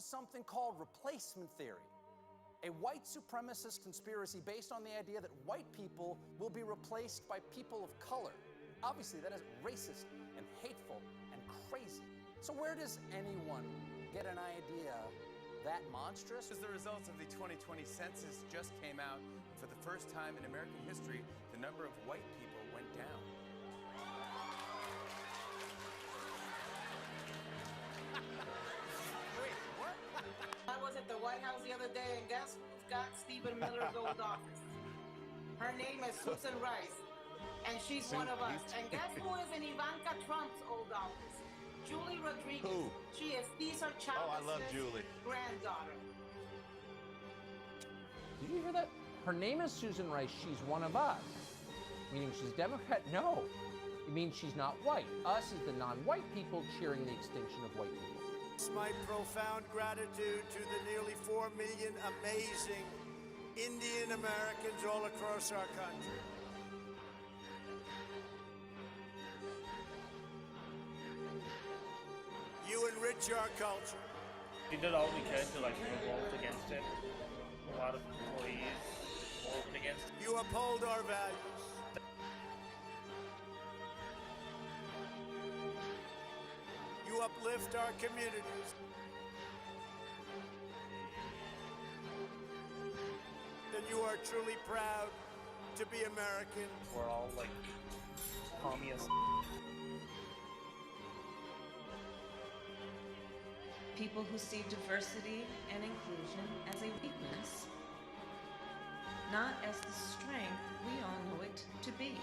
is something called replacement theory, a white supremacist conspiracy based on the idea that white people will be replaced by people of color. Obviously, that is racist and hateful and crazy. So where does anyone get an idea that monstrous? As the results of the 2020 census just came out, for the first time in American history, the number of white people went down. Wait, what? I was at the White House the other day, and guess who's got Stephen Miller's old office? Her name is Susan Rice, and she's one of us. And guess who is in Ivanka Trump's old office? Julie Rodriguez. Who? She is Cesar Chavez's I love Julie. granddaughter. Did you hear that? Her name is Susan Rice. She's one of us. Meaning she's Democrat? No. It means she's not white. Us is the non-white people cheering the extinction of white people. It's my profound gratitude to the nearly 4 million amazing Indian Americans all across our country. You enrich our culture. We did all we could to revolt against it. A lot of employees revolted against it. You uphold our values. You uplift our communities. And you are truly proud to be American. We're all communists. People who see diversity and inclusion as a weakness, not as the strength we all know it to be.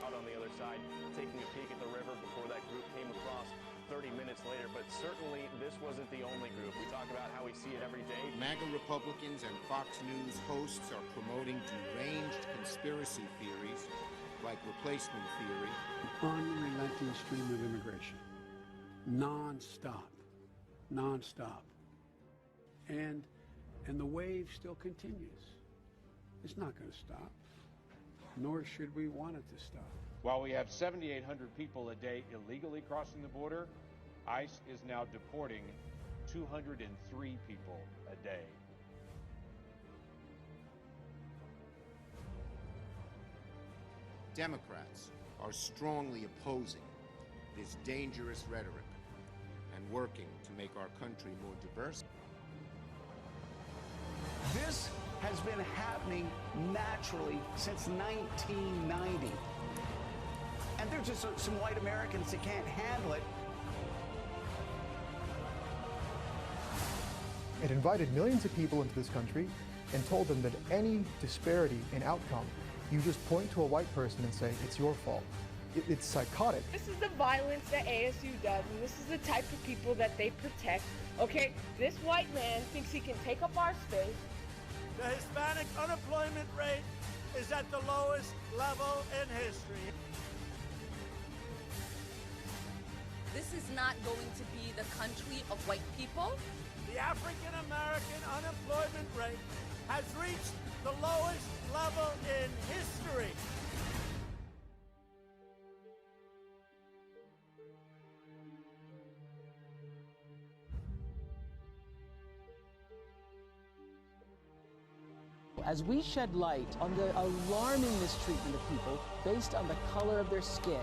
Out on the other side, taking a peek at the river before that group came across 30 minutes later, but certainly this wasn't the only group. We talk about how we see it every day. MAGA Republicans and Fox News hosts are promoting deranged conspiracy theories like replacement theory. An unrelenting stream of immigration, non-stop. And the wave still continues. It's not going to stop, nor should we want it to stop. While we have 7,800 people a day illegally crossing the border, ICE is now deporting 203 people a day. Democrats are strongly opposing this dangerous rhetoric and working to make our country more diverse. This has been happening naturally since 1990. And there's just some white Americans that can't handle it. It invited millions of people into this country and told them that any disparity in outcome, you just point to a white person and say, it's your fault. It's psychotic. This is the violence that ASU does, and this is the type of people that they protect. Okay, this white man thinks he can take up our space. The Hispanic unemployment rate is at the lowest level in history. This is not going to be the country of white people. The African American unemployment rate has reached the lowest level in history. As we shed light on the alarming mistreatment of people based on the color of their skin,